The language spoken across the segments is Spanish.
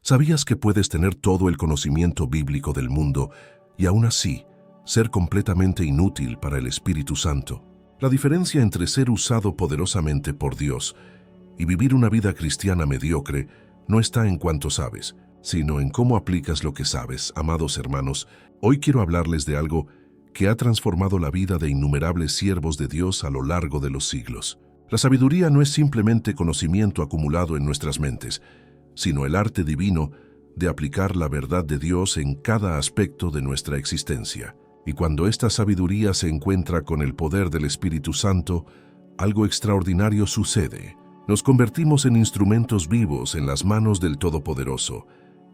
¿Sabías que puedes tener todo el conocimiento bíblico del mundo y aún así ser completamente inútil para el Espíritu Santo? La diferencia entre ser usado poderosamente por Dios y vivir una vida cristiana mediocre no está en cuánto sabes, sino en cómo aplicas lo que sabes. Amados hermanos, hoy quiero hablarles de algo que ha transformado la vida de innumerables siervos de Dios a lo largo de los siglos. La sabiduría no es simplemente conocimiento acumulado en nuestras mentes, sino el arte divino de aplicar la verdad de Dios en cada aspecto de nuestra existencia. Y cuando esta sabiduría se encuentra con el poder del Espíritu Santo, algo extraordinario sucede. Nos convertimos en instrumentos vivos en las manos del Todopoderoso.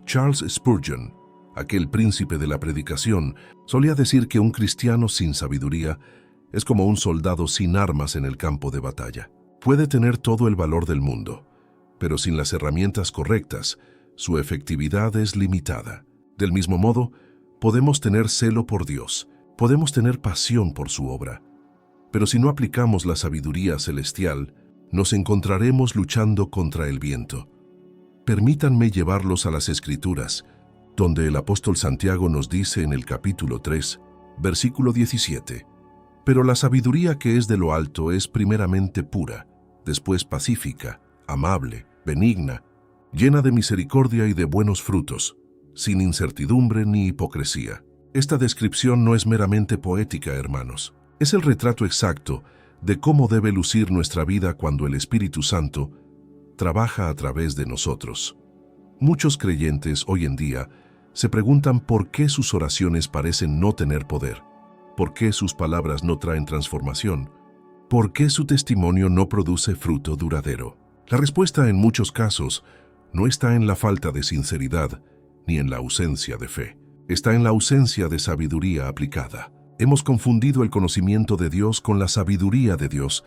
Charles Spurgeon, aquel príncipe de la predicación, solía decir que un cristiano sin sabiduría es como un soldado sin armas en el campo de batalla. Puede tener todo el valor del mundo, pero sin las herramientas correctas, su efectividad es limitada. Del mismo modo, podemos tener celo por Dios, podemos tener pasión por su obra, pero si no aplicamos la sabiduría celestial, nos encontraremos luchando contra el viento. Permítanme llevarlos a las Escrituras, donde el apóstol Santiago nos dice en el capítulo 3, versículo 17, «Pero la sabiduría que es de lo alto es primeramente pura, después pacífica, amable, benigna, llena de misericordia y de buenos frutos, sin incertidumbre ni hipocresía». Esta descripción no es meramente poética, hermanos. Es el retrato exacto de cómo debe lucir nuestra vida cuando el Espíritu Santo trabaja a través de nosotros. Muchos creyentes hoy en día se preguntan por qué sus oraciones parecen no tener poder, por qué sus palabras no traen transformación, por qué su testimonio no produce fruto duradero. La respuesta en muchos casos no está en la falta de sinceridad ni en la ausencia de fe. Está en la ausencia de sabiduría aplicada. Hemos confundido el conocimiento de Dios con la sabiduría de Dios,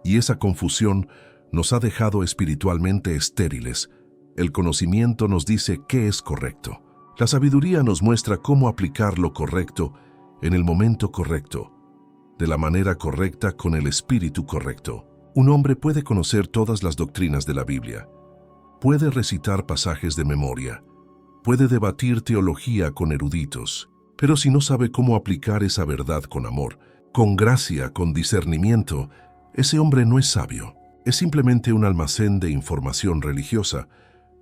y esa confusión nos ha dejado espiritualmente estériles. El conocimiento nos dice qué es correcto. La sabiduría nos muestra cómo aplicar lo correcto en el momento correcto, de la manera correcta con el espíritu correcto. Un hombre puede conocer todas las doctrinas de la Biblia, puede recitar pasajes de memoria, puede debatir teología con eruditos, pero si no sabe cómo aplicar esa verdad con amor, con gracia, con discernimiento, ese hombre no es sabio. Es simplemente un almacén de información religiosa.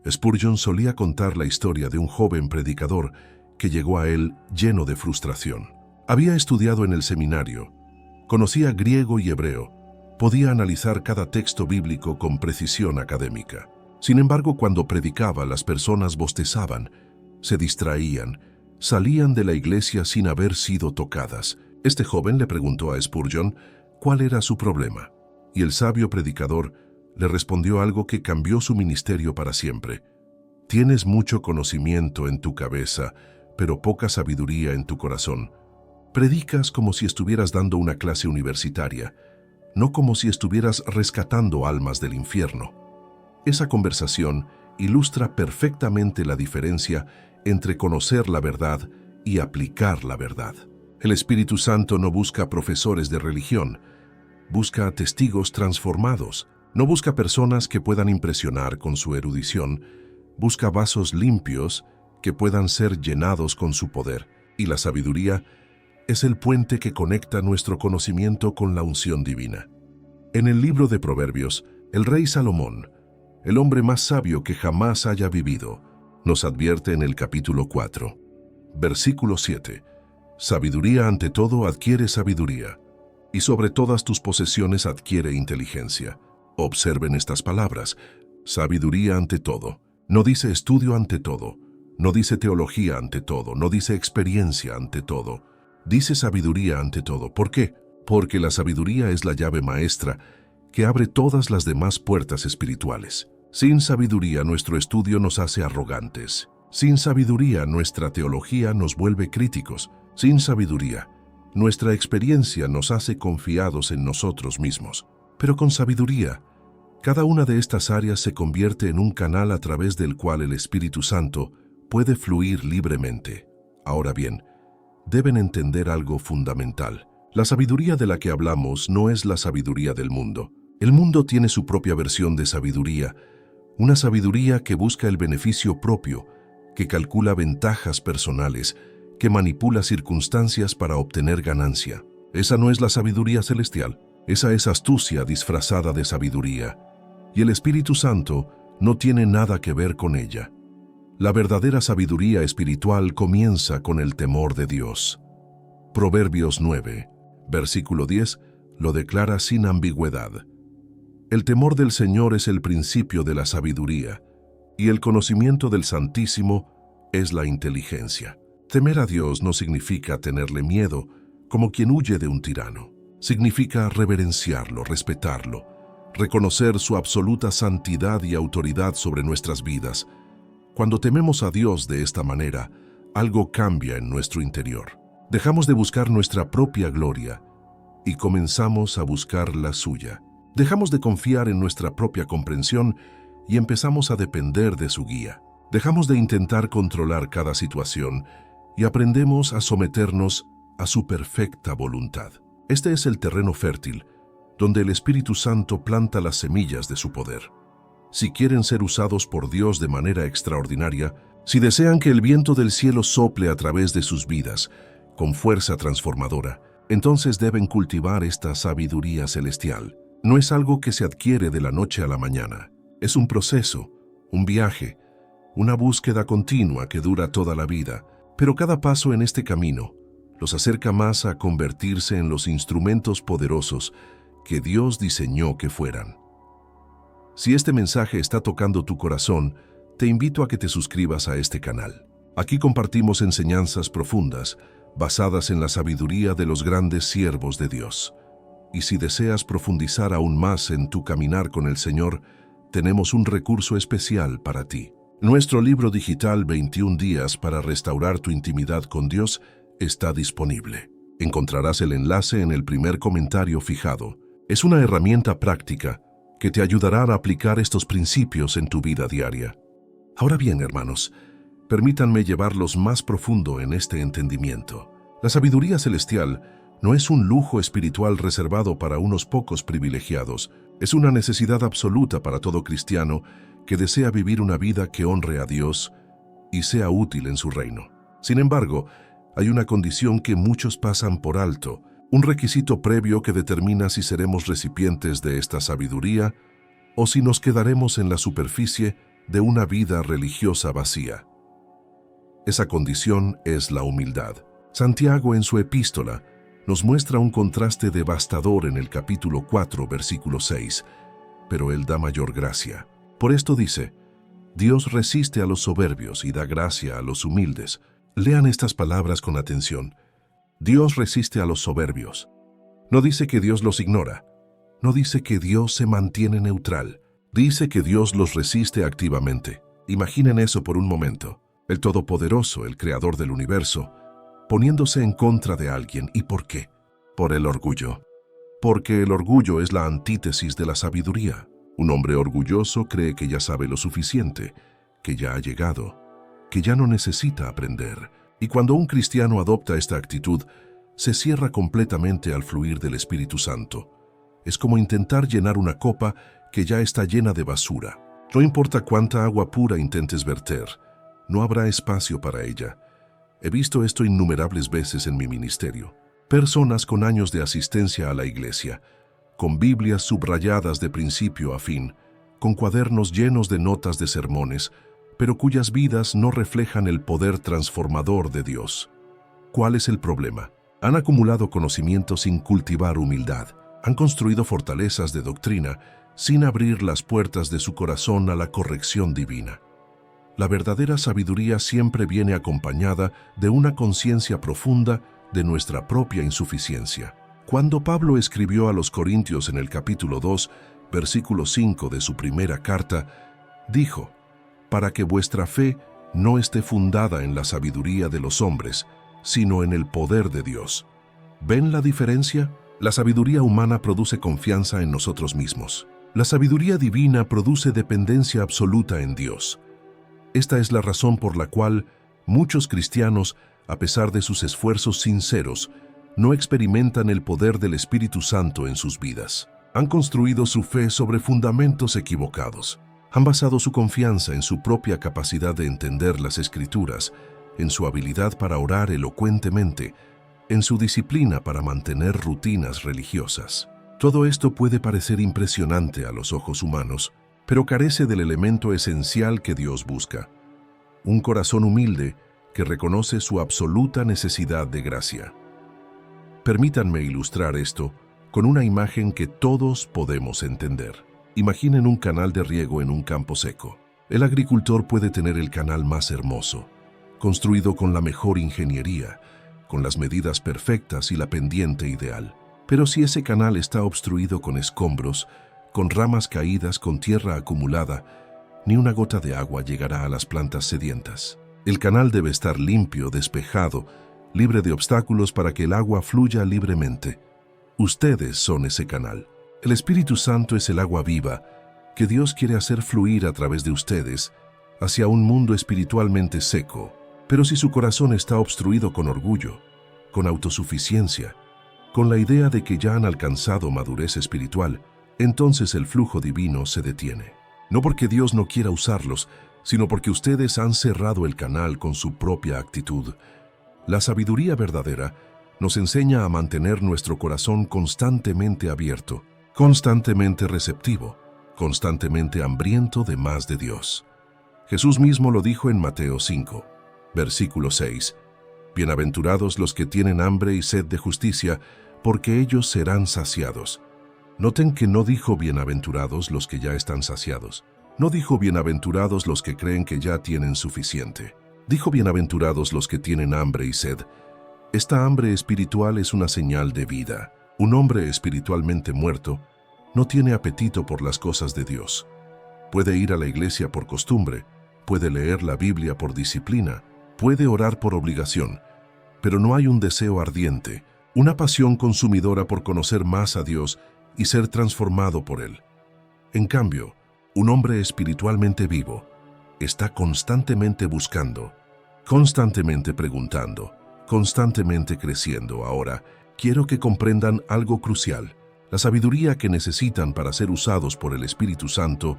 Spurgeon solía contar la historia de un joven predicador que llegó a él lleno de frustración. Había estudiado en el seminario, conocía griego y hebreo, podía analizar cada texto bíblico con precisión académica. Sin embargo, cuando predicaba, las personas bostezaban, se distraían, salían de la iglesia sin haber sido tocadas. Este joven le preguntó a Spurgeon cuál era su problema, y el sabio predicador le respondió algo que cambió su ministerio para siempre. «Tienes mucho conocimiento en tu cabeza, pero poca sabiduría en tu corazón. Predicas como si estuvieras dando una clase universitaria, no como si estuvieras rescatando almas del infierno». Esa conversación ilustra perfectamente la diferencia entre conocer la verdad y aplicar la verdad. El Espíritu Santo no busca profesores de religión, busca testigos transformados. No busca personas que puedan impresionar con su erudición, busca vasos limpios que puedan ser llenados con su poder. Y la sabiduría es el puente que conecta nuestro conocimiento con la unción divina. En el libro de Proverbios, el rey Salomón, el hombre más sabio que jamás haya vivido, nos advierte en el capítulo 4, versículo 7, «Sabiduría ante todo adquiere sabiduría, y sobre todas tus posesiones adquiere inteligencia». Observen estas palabras, sabiduría ante todo. No dice estudio ante todo, no dice teología ante todo, no dice experiencia ante todo. Dice sabiduría ante todo. ¿Por qué? Porque la sabiduría es la llave maestra que abre todas las demás puertas espirituales. Sin sabiduría nuestro estudio nos hace arrogantes. Sin sabiduría nuestra teología nos vuelve críticos. Sin sabiduría nuestra experiencia nos hace confiados en nosotros mismos. Pero con sabiduría, cada una de estas áreas se convierte en un canal a través del cual el Espíritu Santo puede fluir libremente. Ahora bien, deben entender algo fundamental. La sabiduría de la que hablamos no es la sabiduría del mundo. El mundo tiene su propia versión de sabiduría, Una sabiduría que busca el beneficio propio, que calcula ventajas personales, que manipula circunstancias para obtener ganancia. Esa no es la sabiduría celestial. Esa es astucia disfrazada de sabiduría. Y el Espíritu Santo no tiene nada que ver con ella. La verdadera sabiduría espiritual comienza con el temor de Dios. Proverbios 9, versículo 10, lo declara sin ambigüedad. El temor del Señor es el principio de la sabiduría, y el conocimiento del Santísimo es la inteligencia. Temer a Dios no significa tenerle miedo, como quien huye de un tirano. Significa reverenciarlo, respetarlo, reconocer su absoluta santidad y autoridad sobre nuestras vidas. Cuando tememos a Dios de esta manera, algo cambia en nuestro interior. Dejamos de buscar nuestra propia gloria y comenzamos a buscar la suya. Dejamos de confiar en nuestra propia comprensión y empezamos a depender de su guía. Dejamos de intentar controlar cada situación y aprendemos a someternos a su perfecta voluntad. Este es el terreno fértil, donde el Espíritu Santo planta las semillas de su poder. Si quieren ser usados por Dios de manera extraordinaria, si desean que el viento del cielo sople a través de sus vidas, con fuerza transformadora, entonces deben cultivar esta sabiduría celestial. No es algo que se adquiere de la noche a la mañana. Es un proceso, un viaje, una búsqueda continua que dura toda la vida. Pero cada paso en este camino los acerca más a convertirse en los instrumentos poderosos que Dios diseñó que fueran. Si este mensaje está tocando tu corazón, te invito a que te suscribas a este canal. Aquí compartimos enseñanzas profundas, basadas en la sabiduría de los grandes siervos de Dios. Y si deseas profundizar aún más en tu caminar con el Señor, tenemos un recurso especial para ti. Nuestro libro digital 21 días para restaurar tu intimidad con Dios está disponible. Encontrarás el enlace en el primer comentario fijado. Es una herramienta práctica que te ayudará a aplicar estos principios en tu vida diaria. Ahora bien, hermanos, permítanme llevarlos más profundo en este entendimiento. La sabiduría celestial no es un lujo espiritual reservado para unos pocos privilegiados. Es una necesidad absoluta para todo cristiano que desea vivir una vida que honre a Dios y sea útil en su reino. Sin embargo, hay una condición que muchos pasan por alto, un requisito previo que determina si seremos recipientes de esta sabiduría o si nos quedaremos en la superficie de una vida religiosa vacía. Esa condición es la humildad. Santiago en su epístola nos muestra un contraste devastador en el capítulo 4, versículo 6, pero él da mayor gracia. Por esto dice, Dios resiste a los soberbios y da gracia a los humildes. Lean estas palabras con atención. Dios resiste a los soberbios. No dice que Dios los ignora. No dice que Dios se mantiene neutral. Dice que Dios los resiste activamente. Imaginen eso por un momento. El Todopoderoso, el Creador del universo, poniéndose en contra de alguien. ¿Y por qué? Por el orgullo. Porque el orgullo es la antítesis de la sabiduría. Un hombre orgulloso cree que ya sabe lo suficiente, que ya ha llegado, que ya no necesita aprender. Y cuando un cristiano adopta esta actitud, se cierra completamente al fluir del Espíritu Santo. Es como intentar llenar una copa que ya está llena de basura. No importa cuánta agua pura intentes verter, no habrá espacio para ella. He visto esto innumerables veces en mi ministerio. Personas con años de asistencia a la iglesia, con Biblias subrayadas de principio a fin, con cuadernos llenos de notas de sermones, pero cuyas vidas no reflejan el poder transformador de Dios. ¿Cuál es el problema? Han acumulado conocimiento sin cultivar humildad. Han construido fortalezas de doctrina sin abrir las puertas de su corazón a la corrección divina. La verdadera sabiduría siempre viene acompañada de una conciencia profunda de nuestra propia insuficiencia. Cuando Pablo escribió a los Corintios en el capítulo 2, versículo 5 de su primera carta, dijo, para que vuestra fe no esté fundada en la sabiduría de los hombres, sino en el poder de Dios. ¿Ven la diferencia? La sabiduría humana produce confianza en nosotros mismos. La sabiduría divina produce dependencia absoluta en Dios. Esta es la razón por la cual muchos cristianos, a pesar de sus esfuerzos sinceros, no experimentan el poder del Espíritu Santo en sus vidas. Han construido su fe sobre fundamentos equivocados. Han basado su confianza en su propia capacidad de entender las Escrituras, en su habilidad para orar elocuentemente, en su disciplina para mantener rutinas religiosas. Todo esto puede parecer impresionante a los ojos humanos, pero carece del elemento esencial que Dios busca: un corazón humilde que reconoce su absoluta necesidad de gracia. Permítanme ilustrar esto con una imagen que todos podemos entender. Imaginen un canal de riego en un campo seco. El agricultor puede tener el canal más hermoso, construido con la mejor ingeniería, con las medidas perfectas y la pendiente ideal. Pero si ese canal está obstruido con escombros, con ramas caídas, con tierra acumulada, ni una gota de agua llegará a las plantas sedientas. El canal debe estar limpio, despejado, libre de obstáculos para que el agua fluya libremente. Ustedes son ese canal. El Espíritu Santo es el agua viva que Dios quiere hacer fluir a través de ustedes hacia un mundo espiritualmente seco. Pero si su corazón está obstruido con orgullo, con autosuficiencia, con la idea de que ya han alcanzado madurez espiritual, entonces el flujo divino se detiene. No porque Dios no quiera usarlos, sino porque ustedes han cerrado el canal con su propia actitud. La sabiduría verdadera nos enseña a mantener nuestro corazón constantemente abierto, constantemente receptivo, constantemente hambriento de más de Dios. Jesús mismo lo dijo en Mateo 5, versículo 6. Bienaventurados los que tienen hambre y sed de justicia, porque ellos serán saciados. Noten que no dijo bienaventurados los que ya están saciados. No dijo bienaventurados los que creen que ya tienen suficiente. Dijo bienaventurados los que tienen hambre y sed. Esta hambre espiritual es una señal de vida. Un hombre espiritualmente muerto no tiene apetito por las cosas de Dios. Puede ir a la iglesia por costumbre, puede leer la Biblia por disciplina, puede orar por obligación, pero no hay un deseo ardiente, una pasión consumidora por conocer más a Dios y ser transformado por Él. En cambio, un hombre espiritualmente vivo está constantemente buscando, constantemente preguntando, constantemente creciendo. Ahora, quiero que comprendan algo crucial. La sabiduría que necesitan para ser usados por el Espíritu Santo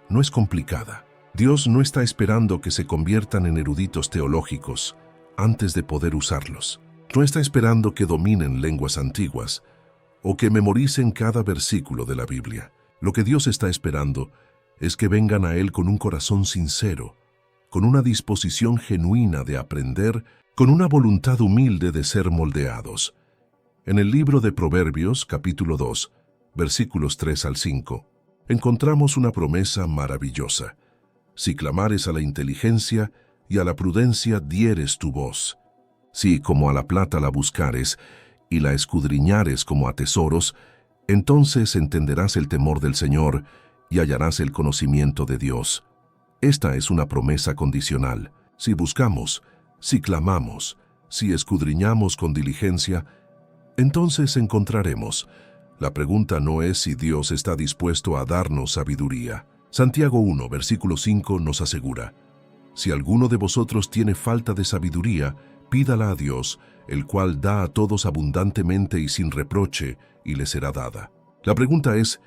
no es complicada. Dios no está esperando que se conviertan en eruditos teológicos antes de poder usarlos. No está esperando que dominen lenguas antiguas o que memoricen cada versículo de la Biblia. Lo que Dios está esperando es que vengan a Él con un corazón sincero, con una disposición genuina de aprender, con una voluntad humilde de ser moldeados. En el libro de Proverbios, capítulo 2, versículos 3 al 5, encontramos una promesa maravillosa. Si clamares a la inteligencia y a la prudencia dieres tu voz. Si como a la plata la buscares y la escudriñares como a tesoros, entonces entenderás el temor del Señor y hallarás el conocimiento de Dios. Esta es una promesa condicional. Si buscamos, si clamamos, si escudriñamos con diligencia, entonces encontraremos. La pregunta no es si Dios está dispuesto a darnos sabiduría. Santiago 1, versículo 5 nos asegura: si alguno de vosotros tiene falta de sabiduría, pídala a Dios, el cual da a todos abundantemente y sin reproche, y le será dada. La pregunta es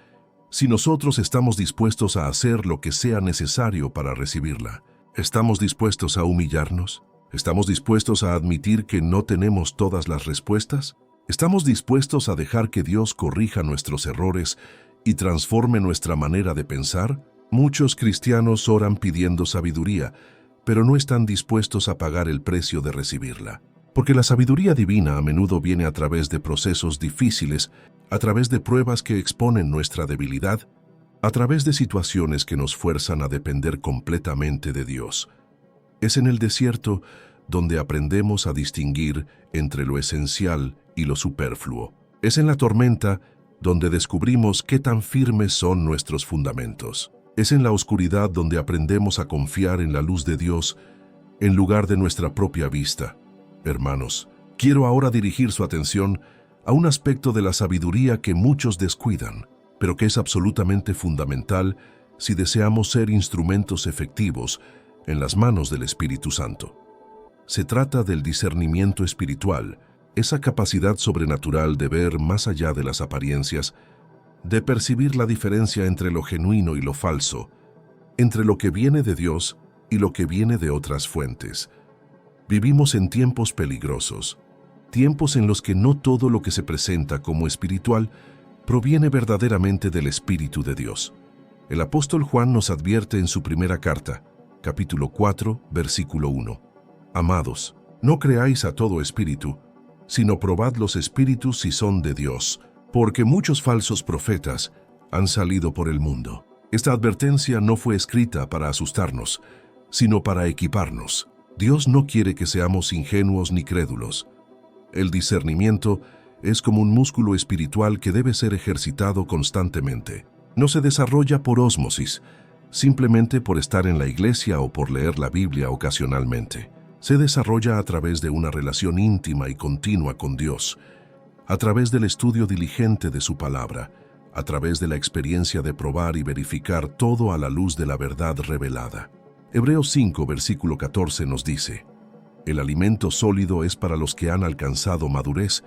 si nosotros estamos dispuestos a hacer lo que sea necesario para recibirla. ¿Estamos dispuestos a humillarnos? ¿Estamos dispuestos a admitir que no tenemos todas las respuestas? ¿Estamos dispuestos a dejar que Dios corrija nuestros errores y transforme nuestra manera de pensar? Muchos cristianos oran pidiendo sabiduría, pero no están dispuestos a pagar el precio de recibirla. Porque la sabiduría divina a menudo viene a través de procesos difíciles, a través de pruebas que exponen nuestra debilidad, a través de situaciones que nos fuerzan a depender completamente de Dios. Es en el desierto donde aprendemos a distinguir entre lo esencial y lo superfluo. Es en la tormenta donde descubrimos qué tan firmes son nuestros fundamentos. Es en la oscuridad donde aprendemos a confiar en la luz de Dios en lugar de nuestra propia vista. Hermanos, quiero ahora dirigir su atención a un aspecto de la sabiduría que muchos descuidan, pero que es absolutamente fundamental si deseamos ser instrumentos efectivos en las manos del Espíritu Santo. Se trata del discernimiento espiritual, esa capacidad sobrenatural de ver más allá de las apariencias, de percibir la diferencia entre lo genuino y lo falso, entre lo que viene de Dios y lo que viene de otras fuentes. Vivimos en tiempos peligrosos, tiempos en los que no todo lo que se presenta como espiritual proviene verdaderamente del Espíritu de Dios. El apóstol Juan nos advierte en su primera carta, capítulo 4, versículo 1. Amados, no creáis a todo espíritu, sino probad los espíritus si son de Dios, porque muchos falsos profetas han salido por el mundo. Esta advertencia no fue escrita para asustarnos, sino para equiparnos. Dios no quiere que seamos ingenuos ni crédulos. El discernimiento es como un músculo espiritual que debe ser ejercitado constantemente. No se desarrolla por ósmosis, simplemente por estar en la iglesia o por leer la Biblia ocasionalmente. Se desarrolla a través de una relación íntima y continua con Dios, a través del estudio diligente de su palabra, a través de la experiencia de probar y verificar todo a la luz de la verdad revelada. Hebreos 5, versículo 14 nos dice: el alimento sólido es para los que han alcanzado madurez,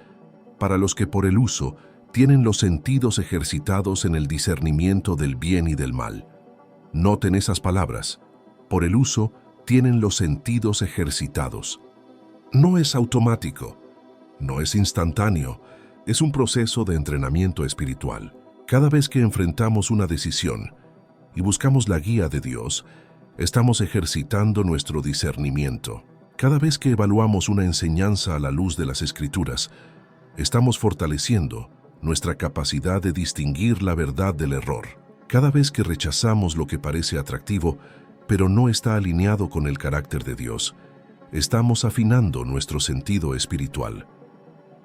para los que por el uso tienen los sentidos ejercitados en el discernimiento del bien y del mal. Noten esas palabras. Por el uso tienen los sentidos ejercitados. No es automático, no es instantáneo, es un proceso de entrenamiento espiritual. Cada vez que enfrentamos una decisión y buscamos la guía de Dios, estamos ejercitando nuestro discernimiento. Cada vez que evaluamos una enseñanza a la luz de las Escrituras, estamos fortaleciendo nuestra capacidad de distinguir la verdad del error. Cada vez que rechazamos lo que parece atractivo, pero no está alineado con el carácter de Dios, estamos afinando nuestro sentido espiritual.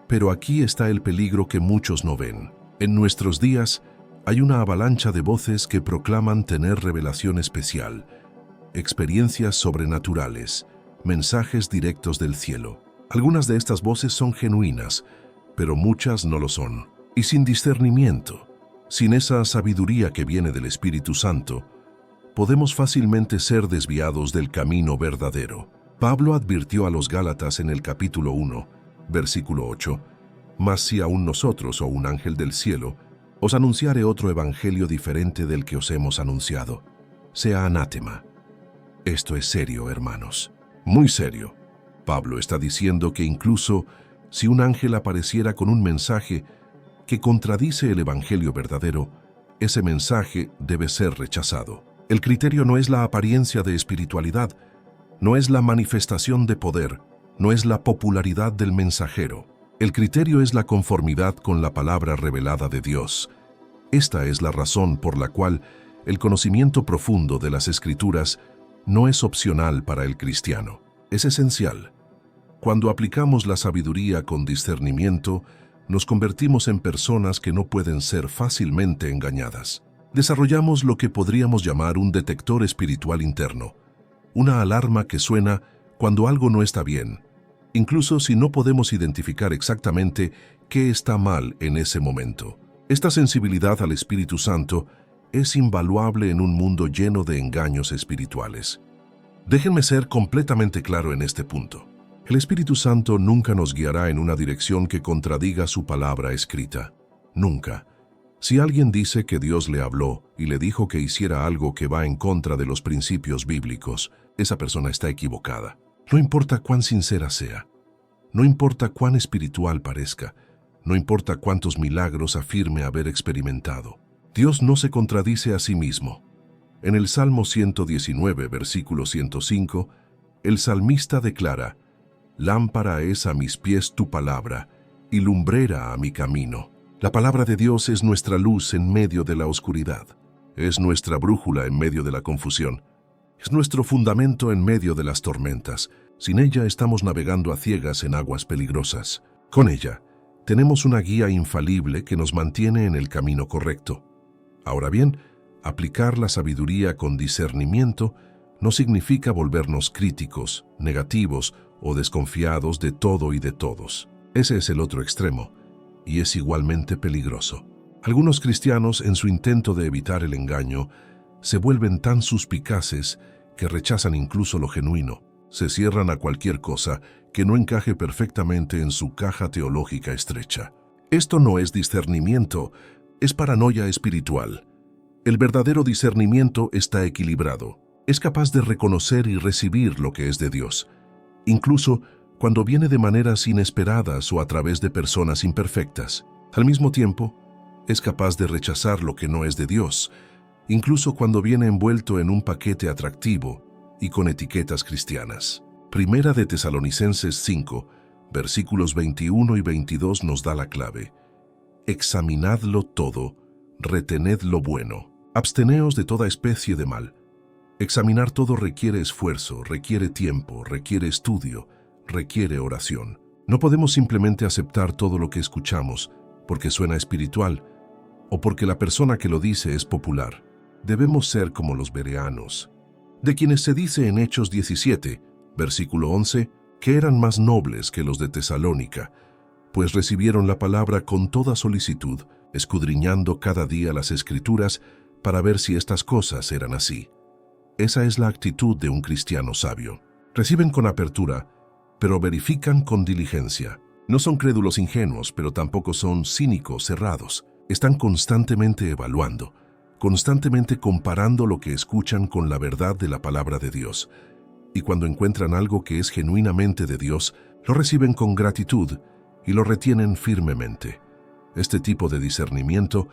Pero aquí está el peligro que muchos no ven. En nuestros días hay una avalancha de voces que proclaman tener revelación especial, experiencias sobrenaturales, mensajes directos del cielo. Algunas de estas voces son genuinas, pero muchas no lo son. Y sin discernimiento, sin esa sabiduría que viene del Espíritu Santo, podemos fácilmente ser desviados del camino verdadero. Pablo advirtió a los Gálatas en el capítulo 1, versículo 8, «Mas si aún nosotros o un ángel del cielo os anunciare otro evangelio diferente del que os hemos anunciado, sea anátema». Esto es serio, hermanos, muy serio. Pablo está diciendo que incluso si un ángel apareciera con un mensaje que contradice el evangelio verdadero, ese mensaje debe ser rechazado. El criterio no es la apariencia de espiritualidad, no es la manifestación de poder, no es la popularidad del mensajero. El criterio es la conformidad con la palabra revelada de Dios. Esta es la razón por la cual el conocimiento profundo de las Escrituras no es opcional para el cristiano, es esencial. Cuando aplicamos la sabiduría con discernimiento, nos convertimos en personas que no pueden ser fácilmente engañadas. Desarrollamos lo que podríamos llamar un detector espiritual interno, una alarma que suena cuando algo no está bien, incluso si no podemos identificar exactamente qué está mal en ese momento. Esta sensibilidad al Espíritu Santo es invaluable en un mundo lleno de engaños espirituales. Déjenme ser completamente claro en este punto. El Espíritu Santo nunca nos guiará en una dirección que contradiga su palabra escrita. Nunca. Si alguien dice que Dios le habló y le dijo que hiciera algo que va en contra de los principios bíblicos, esa persona está equivocada. No importa cuán sincera sea, no importa cuán espiritual parezca, no importa cuántos milagros afirme haber experimentado. Dios no se contradice a sí mismo. En el Salmo 119, versículo 105, el salmista declara: «Lámpara es a mis pies tu palabra, y lumbrera a mi camino». La palabra de Dios es nuestra luz en medio de la oscuridad. Es nuestra brújula en medio de la confusión. Es nuestro fundamento en medio de las tormentas. Sin ella estamos navegando a ciegas en aguas peligrosas. Con ella, tenemos una guía infalible que nos mantiene en el camino correcto. Ahora bien, aplicar la sabiduría con discernimiento no significa volvernos críticos, negativos o desconfiados de todo y de todos. Ese es el otro extremo, y es igualmente peligroso. Algunos cristianos, en su intento de evitar el engaño, se vuelven tan suspicaces que rechazan incluso lo genuino. Se cierran a cualquier cosa que no encaje perfectamente en su caja teológica estrecha. Esto no es discernimiento, es paranoia espiritual. El verdadero discernimiento está equilibrado. Es capaz de reconocer y recibir lo que es de Dios, incluso cuando viene de maneras inesperadas o a través de personas imperfectas. Al mismo tiempo, es capaz de rechazar lo que no es de Dios, incluso cuando viene envuelto en un paquete atractivo y con etiquetas cristianas. Primera de Tesalonicenses 5, versículos 21 y 22 nos da la clave. Examinadlo todo, retened lo bueno, absteneos de toda especie de mal. Examinar todo requiere esfuerzo, requiere tiempo, requiere estudio, requiere oración. No podemos simplemente aceptar todo lo que escuchamos porque suena espiritual o porque la persona que lo dice es popular. Debemos ser como los bereanos, de quienes se dice en Hechos 17, versículo 11, que eran más nobles que los de Tesalónica, pues recibieron la palabra con toda solicitud, escudriñando cada día las Escrituras para ver si estas cosas eran así. Esa es la actitud de un cristiano sabio. Reciben con apertura, pero verifican con diligencia. No son crédulos ingenuos, pero tampoco son cínicos cerrados. Están constantemente evaluando, constantemente comparando lo que escuchan con la verdad de la palabra de Dios. Y cuando encuentran algo que es genuinamente de Dios, lo reciben con gratitud y lo retienen firmemente. Este tipo de discernimiento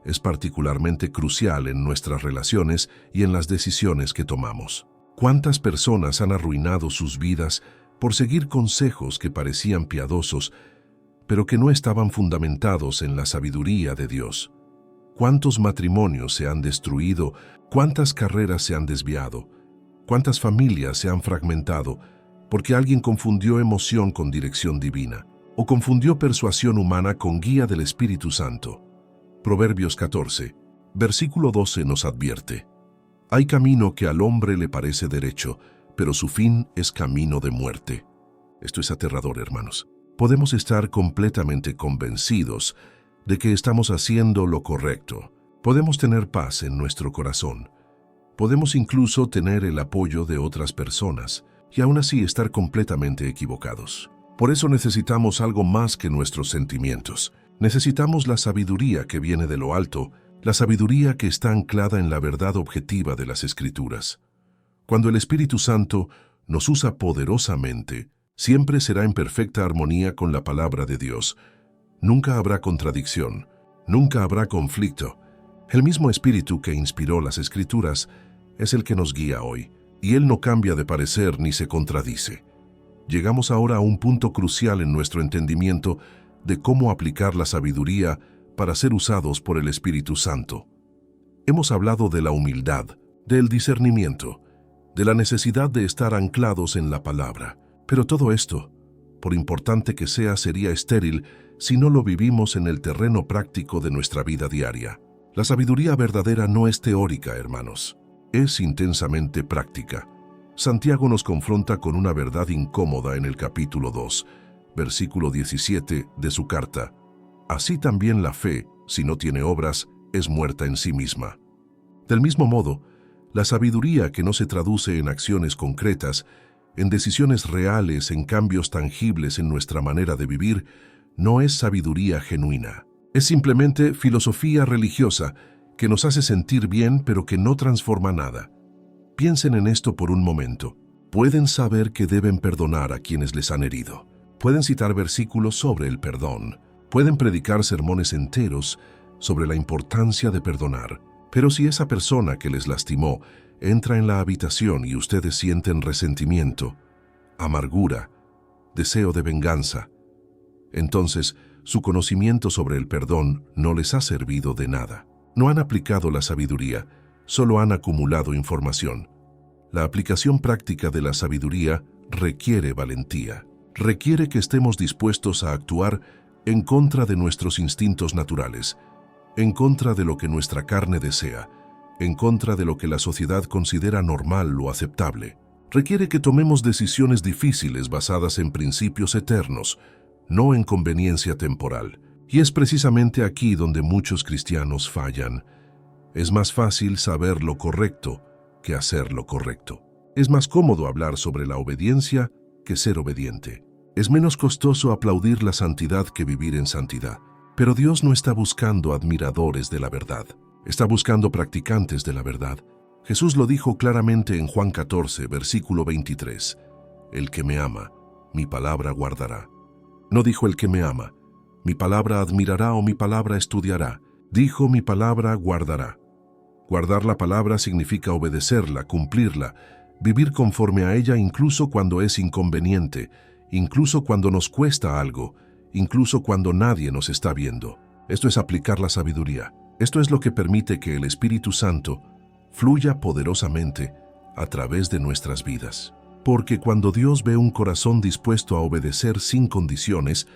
es particularmente crucial en nuestras relaciones y en las decisiones que tomamos. ¿Cuántas personas han arruinado sus vidas por seguir consejos que parecían piadosos, pero que no estaban fundamentados en la sabiduría de Dios? ¿Cuántos matrimonios se han destruido? ¿Cuántas carreras se han desviado? ¿Cuántas familias se han fragmentado porque alguien confundió emoción con dirección divina o confundió persuasión humana con guía del Espíritu Santo? Proverbios 14, versículo 12 nos advierte: hay camino que al hombre le parece derecho, pero su fin es camino de muerte. Esto es aterrador, hermanos. Podemos estar completamente convencidos de que estamos haciendo lo correcto. Podemos tener paz en nuestro corazón. Podemos incluso tener el apoyo de otras personas y aún así estar completamente equivocados. Por eso necesitamos algo más que nuestros sentimientos. Necesitamos la sabiduría que viene de lo alto, la sabiduría que está anclada en la verdad objetiva de las Escrituras. Cuando el Espíritu Santo nos usa poderosamente, siempre será en perfecta armonía con la palabra de Dios. Nunca habrá contradicción, nunca habrá conflicto. El mismo Espíritu que inspiró las Escrituras es el que nos guía hoy, y Él no cambia de parecer ni se contradice. Llegamos ahora a un punto crucial en nuestro entendimiento de cómo aplicar la sabiduría para ser usados por el Espíritu Santo. Hemos hablado de la humildad, del discernimiento, de la necesidad de estar anclados en la palabra. Pero todo esto, por importante que sea, sería estéril si no lo vivimos en el terreno práctico de nuestra vida diaria. La sabiduría verdadera no es teórica, hermanos. Es intensamente práctica. Santiago nos confronta con una verdad incómoda en el capítulo 2, versículo 17 de su carta. Así también la fe, si no tiene obras, es muerta en sí misma. Del mismo modo, la sabiduría que no se traduce en acciones concretas, en decisiones reales, en cambios tangibles en nuestra manera de vivir, no es sabiduría genuina. Es simplemente filosofía religiosa que nos hace sentir bien pero que no transforma nada. Piensen en esto por un momento. Pueden saber que deben perdonar a quienes les han herido. Pueden citar versículos sobre el perdón. Pueden predicar sermones enteros sobre la importancia de perdonar. Pero si esa persona que les lastimó entra en la habitación y ustedes sienten resentimiento, amargura, deseo de venganza, entonces su conocimiento sobre el perdón no les ha servido de nada. No han aplicado la sabiduría, solo han acumulado información. La aplicación práctica de la sabiduría requiere valentía. Requiere que estemos dispuestos a actuar en contra de nuestros instintos naturales, en contra de lo que nuestra carne desea, en contra de lo que la sociedad considera normal o aceptable. Requiere que tomemos decisiones difíciles basadas en principios eternos, no en conveniencia temporal. Y es precisamente aquí donde muchos cristianos fallan. Es más fácil saber lo correcto que hacer lo correcto. Es más cómodo hablar sobre la obediencia que ser obediente. Es menos costoso aplaudir la santidad que vivir en santidad. Pero Dios no está buscando admiradores de la verdad. Está buscando practicantes de la verdad. Jesús lo dijo claramente en Juan 14, versículo 23. El que me ama, mi palabra guardará. No dijo el que me ama, mi palabra admirará o mi palabra estudiará. Dijo mi palabra guardará. Guardar la palabra significa obedecerla, cumplirla, vivir conforme a ella incluso cuando es inconveniente, incluso cuando nos cuesta algo, incluso cuando nadie nos está viendo. Esto es aplicar la sabiduría. Esto es lo que permite que el Espíritu Santo fluya poderosamente a través de nuestras vidas. Porque cuando Dios ve un corazón dispuesto a obedecer sin condiciones,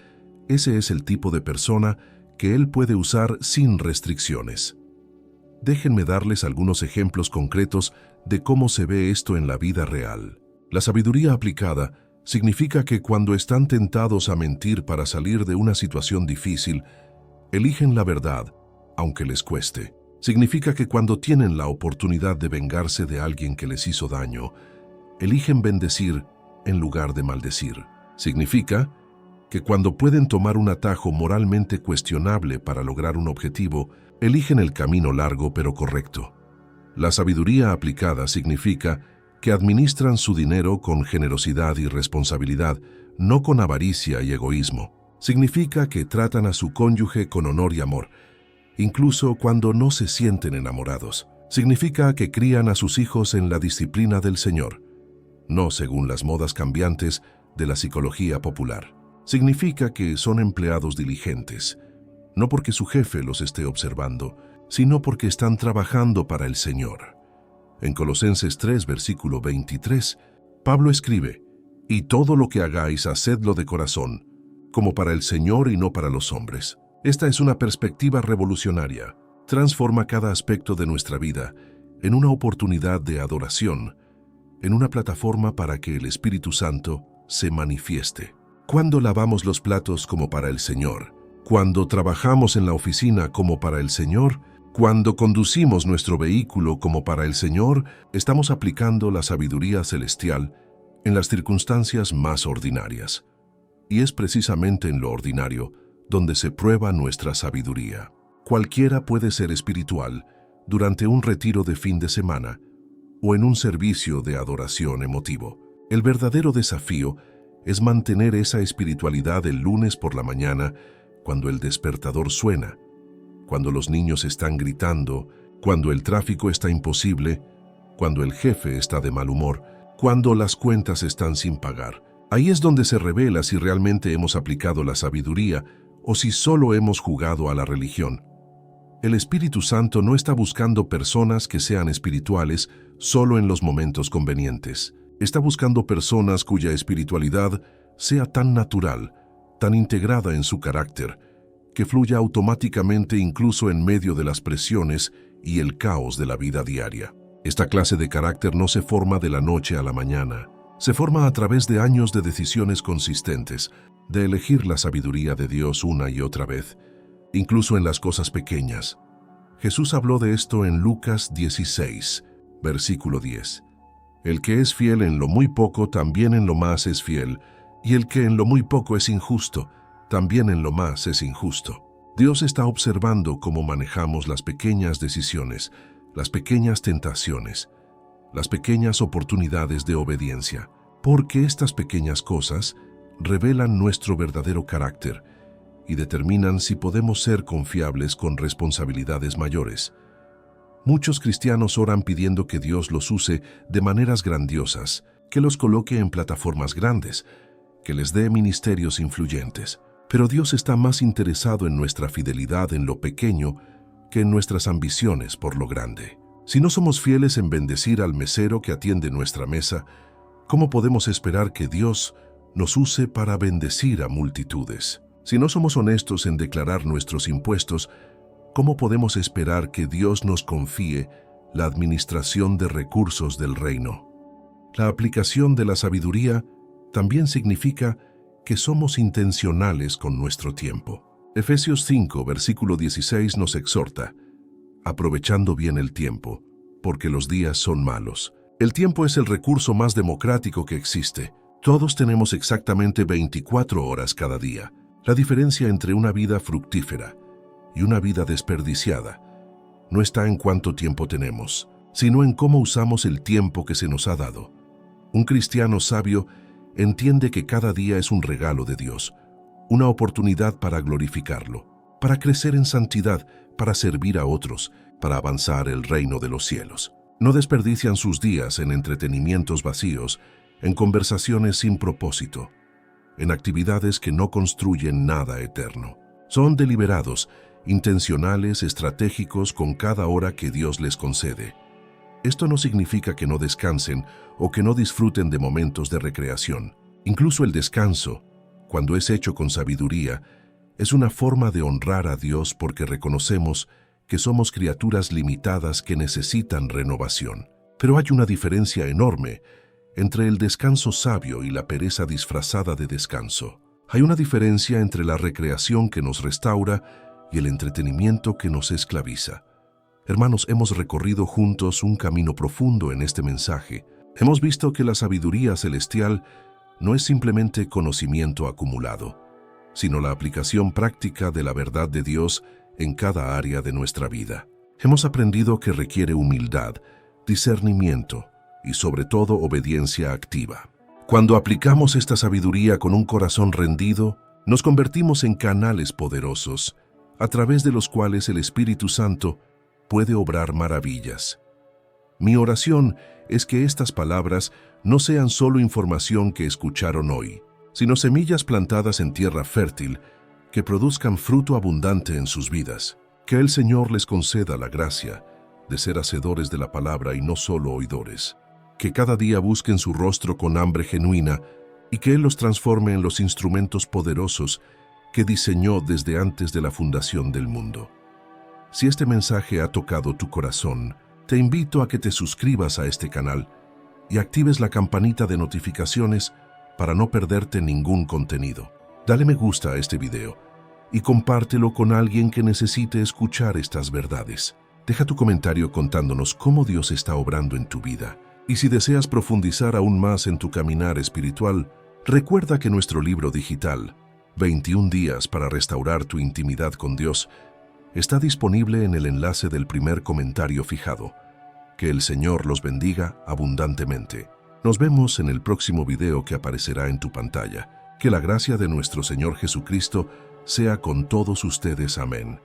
ese es el tipo de persona que Él puede usar sin restricciones. Déjenme darles algunos ejemplos concretos de cómo se ve esto en la vida real. La sabiduría aplicada significa que cuando están tentados a mentir para salir de una situación difícil, eligen la verdad, aunque les cueste. Significa que cuando tienen la oportunidad de vengarse de alguien que les hizo daño, eligen bendecir en lugar de maldecir. Significa que cuando pueden tomar un atajo moralmente cuestionable para lograr un objetivo, eligen el camino largo pero correcto. La sabiduría aplicada significa que administran su dinero con generosidad y responsabilidad, no con avaricia y egoísmo. Significa que tratan a su cónyuge con honor y amor, incluso cuando no se sienten enamorados. Significa que crían a sus hijos en la disciplina del Señor, no según las modas cambiantes de la psicología popular. Significa que son empleados diligentes, no porque su jefe los esté observando, sino porque están trabajando para el Señor. En Colosenses 3, versículo 23, Pablo escribe: «Y todo lo que hagáis, hacedlo de corazón, como para el Señor y no para los hombres». Esta es una perspectiva revolucionaria. Transforma cada aspecto de nuestra vida en una oportunidad de adoración, en una plataforma para que el Espíritu Santo se manifieste. Cuando lavamos los platos como para el Señor, cuando trabajamos en la oficina como para el Señor, cuando conducimos nuestro vehículo como para el Señor, estamos aplicando la sabiduría celestial en las circunstancias más ordinarias. Y es precisamente en lo ordinario donde se prueba nuestra sabiduría. Cualquiera puede ser espiritual durante un retiro de fin de semana o en un servicio de adoración emotivo. El verdadero desafío es mantener esa espiritualidad el lunes por la mañana, cuando el despertador suena, cuando los niños están gritando, cuando el tráfico está imposible, cuando el jefe está de mal humor, cuando las cuentas están sin pagar. Ahí es donde se revela si realmente hemos aplicado la sabiduría o si solo hemos jugado a la religión. El Espíritu Santo no está buscando personas que sean espirituales solo en los momentos convenientes. Está buscando personas cuya espiritualidad sea tan natural, tan integrada en su carácter, que fluya automáticamente incluso en medio de las presiones y el caos de la vida diaria. Esta clase de carácter no se forma de la noche a la mañana. Se forma a través de años de decisiones consistentes, de elegir la sabiduría de Dios una y otra vez, incluso en las cosas pequeñas. Jesús habló de esto en Lucas 16, versículo 10. El que es fiel en lo muy poco, también en lo más es fiel, y el que en lo muy poco es injusto, también en lo más es injusto. Dios está observando cómo manejamos las pequeñas decisiones, las pequeñas tentaciones, las pequeñas oportunidades de obediencia, porque estas pequeñas cosas revelan nuestro verdadero carácter y determinan si podemos ser confiables con responsabilidades mayores. Muchos cristianos oran pidiendo que Dios los use de maneras grandiosas, que los coloque en plataformas grandes, que les dé ministerios influyentes. Pero Dios está más interesado en nuestra fidelidad en lo pequeño que en nuestras ambiciones por lo grande. Si no somos fieles en bendecir al mesero que atiende nuestra mesa, ¿cómo podemos esperar que Dios nos use para bendecir a multitudes? Si no somos honestos en declarar nuestros impuestos, ¿cómo podemos esperar que Dios nos confíe la administración de recursos del reino? La aplicación de la sabiduría también significa que somos intencionales con nuestro tiempo. Efesios 5, versículo 16 nos exhorta: aprovechando bien el tiempo, porque los días son malos. El tiempo es el recurso más democrático que existe. Todos tenemos exactamente 24 horas cada día. La diferencia entre una vida fructífera y una vida desperdiciada no está en cuánto tiempo tenemos, sino en cómo usamos el tiempo que se nos ha dado. Un cristiano sabio entiende que cada día es un regalo de Dios, una oportunidad para glorificarlo, para crecer en santidad, para servir a otros, para avanzar el reino de los cielos. No desperdician sus días en entretenimientos vacíos, en conversaciones sin propósito, en actividades que no construyen nada eterno. Son deliberados, intencionales, estratégicos con cada hora que Dios les concede. Esto no significa que no descansen o que no disfruten de momentos de recreación. Incluso el descanso, cuando es hecho con sabiduría, es una forma de honrar a Dios porque reconocemos que somos criaturas limitadas que necesitan renovación. Pero hay una diferencia enorme entre el descanso sabio y la pereza disfrazada de descanso. Hay una diferencia entre la recreación que nos restaura y el entretenimiento que nos esclaviza. Hermanos, hemos recorrido juntos un camino profundo en este mensaje. Hemos visto que la sabiduría celestial no es simplemente conocimiento acumulado, sino la aplicación práctica de la verdad de Dios en cada área de nuestra vida. Hemos aprendido que requiere humildad, discernimiento y sobre todo obediencia activa. Cuando aplicamos esta sabiduría con un corazón rendido, nos convertimos en canales poderosos, a través de los cuales el Espíritu Santo puede obrar maravillas. Mi oración es que estas palabras no sean solo información que escucharon hoy, sino semillas plantadas en tierra fértil que produzcan fruto abundante en sus vidas. Que el Señor les conceda la gracia de ser hacedores de la palabra y no solo oidores. Que cada día busquen su rostro con hambre genuina y que Él los transforme en los instrumentos poderosos que diseñó desde antes de la fundación del mundo. Si este mensaje ha tocado tu corazón, te invito a que te suscribas a este canal y actives la campanita de notificaciones para no perderte ningún contenido. Dale me gusta a este video y compártelo con alguien que necesite escuchar estas verdades. Deja tu comentario contándonos cómo Dios está obrando en tu vida. Y si deseas profundizar aún más en tu caminar espiritual, recuerda que nuestro libro digital, 21 días para restaurar tu intimidad con Dios, está disponible en el enlace del primer comentario fijado. Que el Señor los bendiga abundantemente. Nos vemos en el próximo video que aparecerá en tu pantalla. Que la gracia de nuestro Señor Jesucristo sea con todos ustedes. Amén.